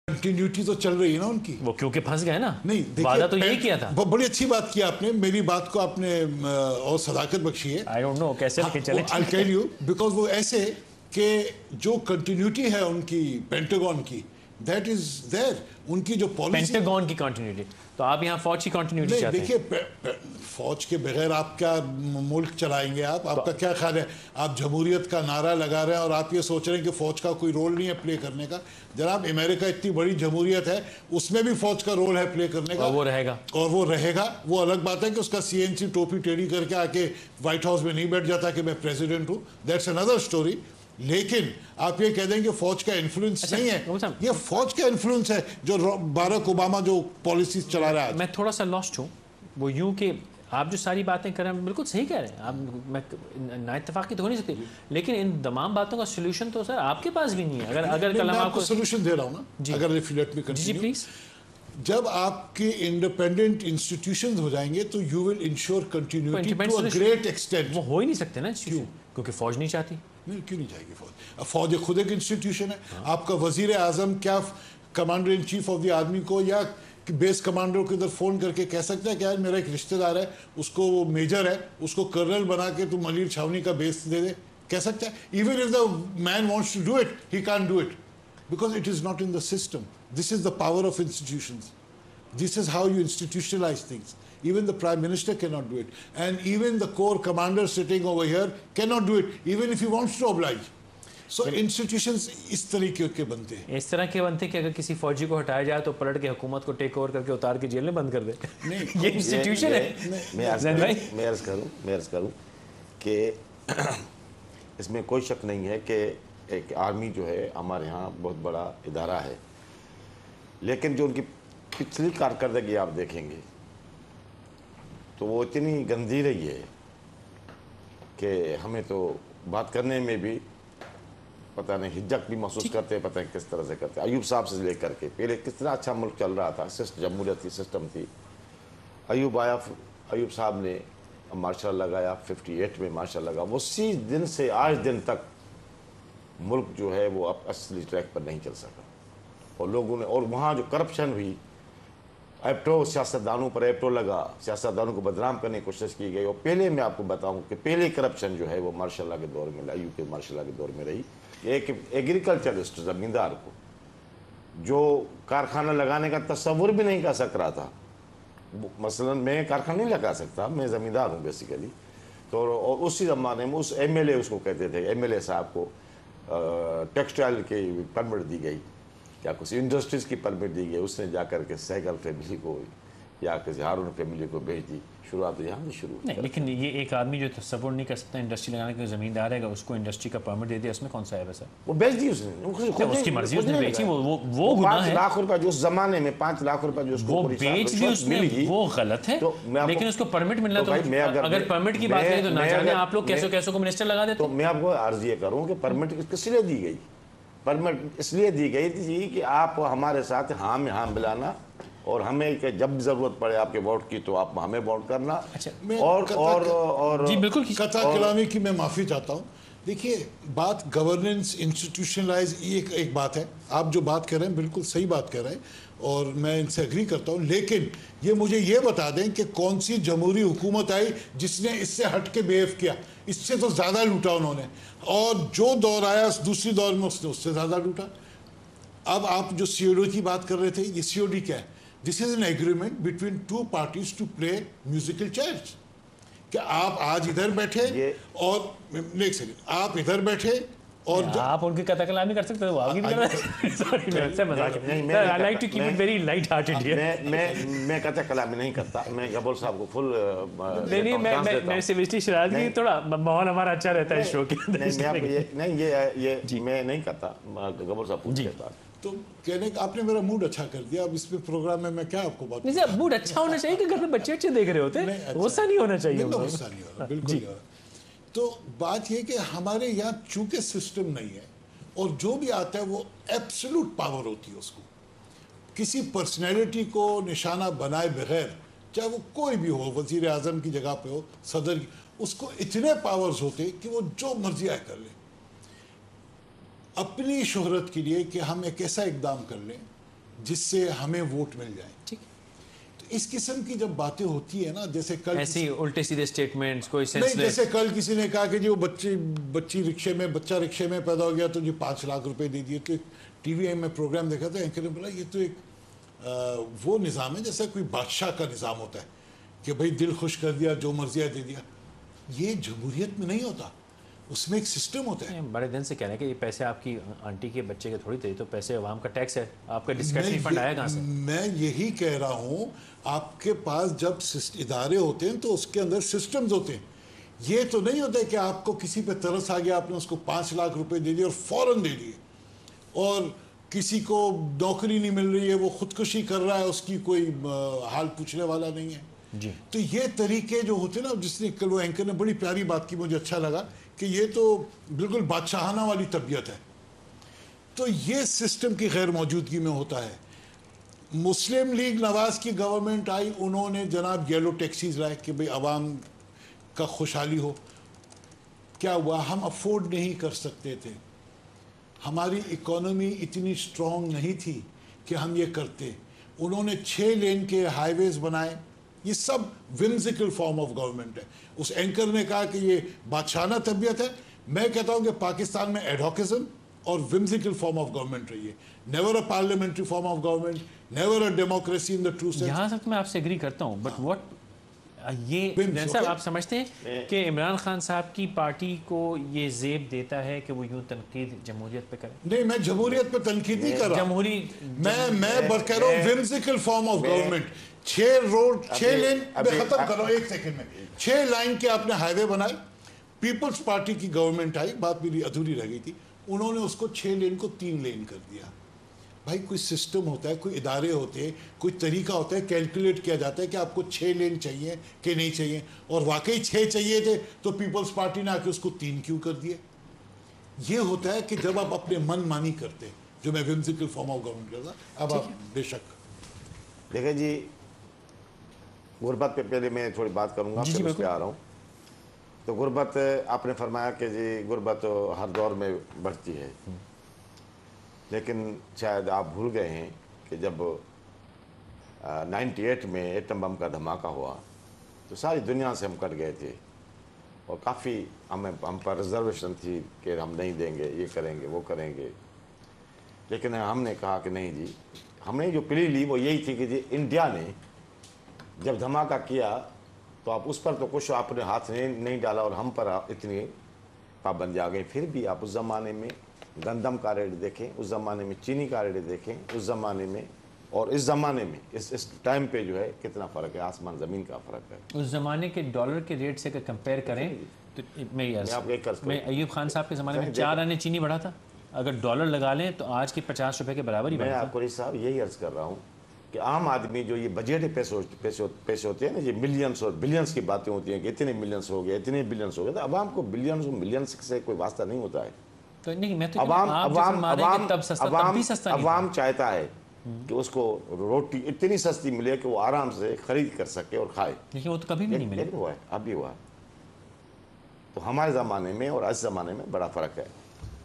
Continuity तो चल रही है ना उनकी, वो क्योंकि फंस गए ना, नहीं वादा तो यही किया था। बड़ी अच्छी बात की आपने, मेरी बात को आपने और सदाकत बख्शी है। आई डोंट नो कैसे लेके चले। आई टेल यू, बिकॉज वो ऐसे कि जो कंटिन्यूटी है उनकी पेंटागन की, दैट इज देयर, उनकी जो पॉलिसी पेंटागन की कंटिन्यूटी, तो आप यहाँ फौज की कंटिन्यूटी चाहते हैं? देखिए, फौज के बगैर आप क्या मुल्क चलाएंगे? आपका क्या ख्याल है? आप जमहूरियत का नारा लगा रहे हैं और आप ये सोच रहे हैं कि फौज का कोई रोल नहीं है प्ले करने का। जनाब, अमेरिका इतनी बड़ी जमहूरियत है, उसमें भी फौज का रोल है प्ले करने का, और वो रहेगा। वो अलग बात है कि उसका सीएनसी टोपी टेढ़ी करके आके व्हाइट हाउस में नहीं बैठ जाता कि मैं प्रेसिडेंट हूँ, दैट्स अनदर स्टोरी। लेकिन आप ये कह दें कि फौज का इन्फ्लुएंस नहीं है, ये फौज का इन्फ्लुएंस है जो बाराक ओबामा जो पॉलिसीज चला रहा है। मैं थोड़ा सा लॉस्ट हूँ, वो यूं कि आप जो सारी बातें कर रहे हैं बिल्कुल सही कह रहे हैं आप, मैं ना इत्तेफाकी तो हो नहीं सकती, लेकिन इन तमाम बातों का सोल्यूशन तो सर आपके पास भी नहीं है। अगर कल हम आपको सोल्यूशन दे रहा हूँ ना, अगर if you let me continue, please. जब आपके इंडिपेंडेंट इंस्टीट्यूशंस हो जाएंगे तो you will ensure continuity to a great extent. वो हो ही नहीं सकते ना, क्योंकि फौज नहीं चाहती। नहीं, क्यों नहीं जाएगी फौज? फौज खुद एक इंस्टीट्यूशन है। आपका वजीर आजम क्या commander in chief of the army को या बेस कमांडर को इधर फोन करके कह सकता है कि यार मेरा एक रिश्तेदार है, उसको वो मेजर है, उसको कर्नल बना के तुम मलिर छावनी का बेस दे दे? कह सकता है? Even if the man wants to do it, he can't do it because it is not in the system. This is the power of institutions. This is how you institutionalize things. Even the Prime Minister cannot do it. And even the Corps Commander sitting over here cannot do it, even if he wants to oblige. So institutions इस तरीके के बनते हैं। इस तरह के बनते हैं कि अगर किसी फौजी को हटाया जाए तो पलट के हुकूमत को टेक ओवर करके उतार के जेल में बंद कर दे। नहीं, ये इंस्टीट्यूशन है। मैं अर्ज करूं कि इसमें कोई शक नहीं है कि एक आर्मी जो है हमारे यहाँ बहुत बड़ा इदारा है, लेकिन जो उनकी पिछली कारकर्दगी आप देखेंगे तो वो इतनी गंदी रही है कि हमें तो बात करने में भी पता नहीं हिज्जत भी महसूस करते हैं, पता नहीं किस तरह से करते हैं। अयूब साहब से लेकर के पहले कितना अच्छा मुल्क चल रहा था, जमहूरियत की सिस्टम थी। अयूब आया, अयूब साहब ने मार्शल लगाया 58 में, मार्शल लगा, वो उसी दिन से आज दिन तक मुल्क जो है वो अब असली ट्रैक पर नहीं चल सका। और लोगों ने, और वहाँ जो करप्शन हुई, एप्टो सियासतदानों पर एप्टो लगा, सियासतदानों को बदनाम करने की कोशिश की गई। और पहले मैं आपको बताऊं कि पहले करप्शन जो है वो मार्शल के दौर में, अयूब के मार्शल के दौर में रही। एक एग्रीकल्चरिस्ट ज़मींदार को जो कारखाना लगाने का तस्वुर भी नहीं कर सक रहा था, मसलन मैं कारखाना नहीं लगा सकता, मैं ज़मींदार हूँ बेसिकली, तो और उसी ज़माने में उस एमएलए उसको कहते थे, एमएलए साहब को टेक्सटाइल की परमिट दी गई या कुछ इंडस्ट्रीज़ की परमिट दी गई, उसने जाकर के सहगल फैमिली को या किसी हारून फैमिली को भेज दी। शुरुआत तो यहाँ से शुरू नहीं, लेकिन ये एक आदमी जो तस्वुर नहीं कर सकता इंडस्ट्री लगाने के, ज़मींदार है, उसको इंडस्ट्री का परमिट दे दिया, उसमें कौन सा है वैसा? वो बेच दी उसने, उसकी मर्जी, उसने बेची, वो गुनाह है। 5 लाख रुपए जो उस जमाने में 5 लाख रुपए जो उसको बेच दी उसने, वो गलत है। लेकिन उसको परमिट मिलना, तो अगर परमिट की बात करें तो ना जाने आप लोग कैसे कैसे को मिनिस्टर लगा देते। तो मैं आपको अर्ज ये करूँ कि परमिट किसलिए दी गई? परमिट इसलिए दी गई थी कि आप हमारे साथ हाँ में हाँ मिलाना, और हमें कि जब ज़रूरत पड़े आपके वोट की तो आप हमें वोट करना। अच्छा, और जी बिल्कुल, कथा कलामी की मैं माफ़ी चाहता हूँ। देखिए, बात गवर्नेंस इंस्टीट्यूशनलाइज एक बात है, आप जो बात कर रहे हैं बिल्कुल सही बात कर रहे हैं और मैं इनसे एग्री करता हूँ, लेकिन ये मुझे ये बता दें कि कौन सी जमहूरी हुकूमत आई जिसने इससे हट के बिहेव किया? इससे तो ज़्यादा लूटा उन्होंने, और जो दौर आया दूसरी दौर में उसने उससे ज़्यादा लूटा। अब आप जो COD की बात कर रहे थे, ये COD क्या है? This is an agreement between 2 parties to play musical chairs. क्या आप आज इधर बैठे और एक सेकंड, आप इधर बैठे और आप उनकी कथा कलामी कर सकते हो, वो आगे नहीं कर रहे। सॉरी, मैं से मजाक है। I like to keep it very light hearted here. मैं कथा कलामी नहीं करता, मैं गब्बर साहब को फुल नहीं, मैं सिविस्टी शरारत की, थोड़ा माहौल हमारा अच्छा रहता है शो के अंदर। नहीं, ये मैं नहीं करता, गब्बर साहब पूछ लेता। तो कहने का आपने मेरा मूड अच्छा कर दिया। अब इसमें प्रोग्राम में मैं क्या आपको बात नहीं, मूड अच्छा होना चाहिए कि घर में बच्चे अच्छे देख रहे होते हैं, गुस्सा नहीं होना चाहिए। गुस्सा नहीं होना, बिल्कुल नहीं होना। तो बात ये कि हमारे यहाँ चूंकि सिस्टम नहीं है और जो भी आता है वो एब्सोल्यूट पावर होती है, उसको किसी पर्सनैलिटी को निशाना बनाए बगैर, चाहे वो कोई भी हो, वजीर आजम की जगह पे हो, सदर, उसको इतने पावर्स होते कि वो जो मर्जी आए कर ले अपनी शोहरत के लिए, कि हम एक ऐसा इकदाम कर लें جس سے ہمیں ووٹ مل جائیں. ٹھیک تو اس قسم کی جب باتیں ہوتی ہیں نا, جیسے کل ایسی الٹے سیدھے اسٹیٹمنٹس کوئی نہیں, سینس جیسے کل کسی نے کہا کہ جی وہ بچہ رکشے میں پیدا ہو گیا تو جی 5 لاکھ روپے دے دیے. تو ایک ٹی وی آئی میں پروگرام دیکھا تھا, اینکر نے بولا یہ تو ایک وہ نظام ہے جیسا کوئی بادشاہ کا نظام ہوتا ہے کہ بھائی دل خوش کر دیا, جو مرضی دے دیا. یہ جمہوریت میں نہیں ہوتا, اس میں ایک سسٹم ہوتا ہے. بڑے دن سے کہہ رہے ہیں کہ یہ پیسے آپ کی آنٹی کے بچے کے تھوڑی تھے, تو پیسے عوام کا ٹیکس ہے, آپ کا ڈسکریشنری فنڈ آیا کہاں سے؟ میں یہی کہہ رہا ہوں, آپ کے پاس جب ادارے ہوتے ہیں تو اس کے اندر سسٹمز ہوتے ہیں. یہ تو نہیں ہوتا کہ آپ کو کسی پہ ترس آ گیا, آپ نے اس کو 5 لاکھ روپے دے دیے اور فوراً دے دیے, اور کسی کو نوکری نہیں مل رہی ہے, وہ خودکشی کر رہا ہے, اس کی کوئی حال پوچھنے والا نہیں ہے. جی تو یہ طریقے جو ہوتے ہیں نا, جس نے کل وہ اینکر نے بڑی پیاری بات کی, مجھے اچھا لگا کہ یہ تو بالکل بادشاہانہ والی طبیعت ہے. تو یہ سسٹم کی غیر موجودگی میں ہوتا ہے. مسلم لیگ نواز کی گورنمنٹ آئی, انہوں نے جناب یلو ٹیکسیز لائے کہ بھئی عوام کا خوشحالی ہو. کیا ہوا, ہم افورڈ نہیں کر سکتے تھے, ہماری اکانومی اتنی سٹرونگ نہیں تھی کہ ہم یہ کرتے. انہوں نے 6 لین کے ہائی ویز بنائے. یہ سب ومزیکل فارم آف گورنمنٹ ہے. اس اینکر نے کہا کہ یہ بادشاہانہ طبیعت ہے. میں کہتا ہوں کہ پاکستان میں ایڈوکزم اور ومزیکل فارم آف گورنمنٹ رہی ہے. Never a parliamentary form of government, never a democracy in the true sense. یہاں تک میں آپ سے ایگری کرتا ہوں, بٹ واٹ یہ صاحب آپ سمجھتے ہیں کہ عمران خان صاحب کی پارٹی کو یہ زیب دیتا ہے کہ وہ یوں تنقید جمہوریت پہ کرے؟ نہیں, میں جمہوریت پہ تنقید نہیں کر رہا. جمہوری میں کہہ رہا ہوں ومزیکل فارم آف گورنمنٹ. 6 لین میں ختم کر رہا ہوں 1 سیکنڈ میں. 6 لائن کے آپ نے ہائی وے بنائے. پیپلز پارٹی کی گورنمنٹ آئی, بات میری ادھوری رہ گئی تھی, انہوں نے اس کو 6 لین کو 3 لین کر دیا. بھائی کوئی سسٹم ہوتا ہے, کوئی ادارے ہوتے ہیں, کوئی طریقہ ہوتا ہے, کیلکولیٹ کیا جاتا ہے کہ آپ کو 6 لین چاہیے کہ نہیں چاہیے. اور واقعی 6 چاہیے تھے تو پیپلز پارٹی نے آ کے اس کو 3 کیوں کر دیے. یہ ہوتا ہے کہ جب آپ اپنے من مانی کرتے, جو میں ومزیکل فارم آف گورنمنٹ کرتا. اب آپ بے شک دیکھیں جی, غربت پہ پہلے میں تھوڑی بات کروں گا, پھر اس پہ آ رہا ہوں. تو غربت, آپ نے فرمایا کہ جی غربت ہر دور میں بڑھتی ہے, لیکن شاید آپ بھول گئے ہیں کہ جب 98 میں ایٹم بم کا دھماکہ ہوا تو ساری دنیا سے ہم کٹ گئے تھے, اور کافی ہم پر ریزرویشن تھی کہ ہم نہیں دیں گے, یہ کریں گے, وہ کریں گے. لیکن ہم نے کہا کہ نہیں جی, ہم نے جو پلی لی وہ یہی تھی کہ جی انڈیا نے جب دھماکہ کیا تو آپ اس پر تو کچھ اپنے ہاتھ نہیں ڈالا, اور ہم پر اتنی پابندی آ گئی. پھر بھی آپ اس زمانے میں گندم کا ریٹ دیکھیں, اس زمانے میں چینی کا ریٹ دیکھیں, اس زمانے میں اور اس زمانے میں اس ٹائم پہ جو ہے کتنا فرق ہے, آسمان زمین کا فرق ہے. اس زمانے کے ڈالر کے ریٹ سے اگر کمپیئر کریں تو میں ایوب خان صاحب کے زمانے میں 4 آنے چینی بڑھا تھا, اگر ڈالر لگا لیں تو آج کے 50 روپے کے برابر ہی بڑھا. میں آپ کو صاحب یہی عرض کر رہا ہوں کہ عام آدمی جو یہ بجٹ پیسے ہوتے ہیں نا, یہ ملینس اور بلینس کی باتیں ہوتی ہیں کہ اتنے ملینس ہو گئے, اتنے بلینس ہو گئے, تو عوام کو بلینس اور ملینس سے کوئی واسطہ نہیں ہوتا ہے. تو نہیں, میں تو عوام چاہتا ہے کہ اس کو روٹی اتنی سستی ملے کہ وہ آرام سے خرید کر سکے اور کھائے. لیکن وہ تو کبھی بھی نہیں ملے. ہوا ہے, اب بھی ہوا ہے. تو ہمارے زمانے میں اور اس زمانے میں بڑا فرق ہے.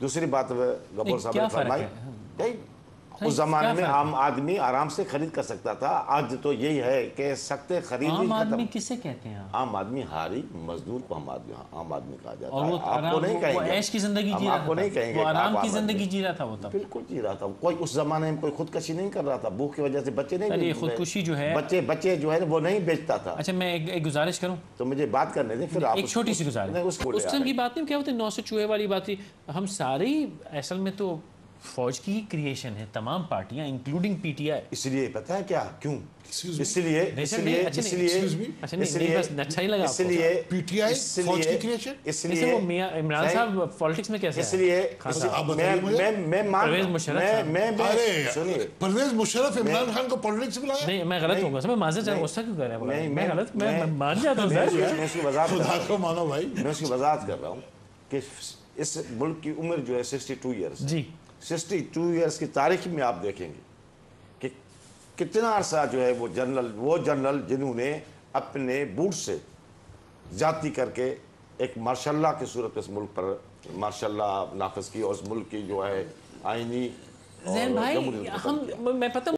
دوسری بات غفور صاحب نے فرمائی, اس زمانے میں عام آدمی آرام سے خرید کر سکتا تھا. آج تو یہی ہے کہ سکتے خرید عام آدمی کسے کہتے ہیں؟ عام آدمی ہاری مزدور کو عام آدمی کہا جاتا ہے. آپ کو نہیں کہیں گے, عیش کی زندگی جی رہا تھا, وہ آرام کی زندگی جی رہا تھا. وہ بالکل جی رہا تھا. کوئی اس زمانے میں کوئی خودکشی نہیں کر رہا تھا, بھوک کی وجہ سے بچے نہیں, خودکشی جو ہے بچے جو ہے وہ نہیں بیچتا تھا. اچھا میں ایک گزارش کروں تو مجھے بات کرنے دیں, پھر آپ ایک چھوٹی سی گزارش. اس قسم کی بات نہیں, کیا ہوتے 900 چوہے والی بات تھی. ہم سارے اصل میں تو فوج کی کریشن ہے, تمام پارٹیاں انکلوڈنگ پی ٹی آئی. اس لیے پتہ ہے کیا کیوں, اس لیے عمران صاحب پالیٹکس میں کیسے, اس لیے پرویز مشرف عمران خان کو پالیٹکس میں لایا. نہیں, میں غلط ہوں گا, میں معذرت چاہوں, غصہ کیوں کر رہے ہیں, میں غلط, میں مان جاتا ہوں. میں اس کی وضاحت کر رہا ہوں کہ اس ملک کی عمر جو ہے 62 ایئرس. جی 62 ایئرس کی تاریخ میں آپ دیکھیں گے کہ کتنا عرصہ جو ہے وہ جنرل جنہوں نے اپنے بوٹ سے زیادتی کر کے ایک ماشاء اللہ کی صورت اس ملک پر ماشاء اللہ نافذ کی, اور اس ملک کی جو ہے آئینی زین بھائی, میں پتہ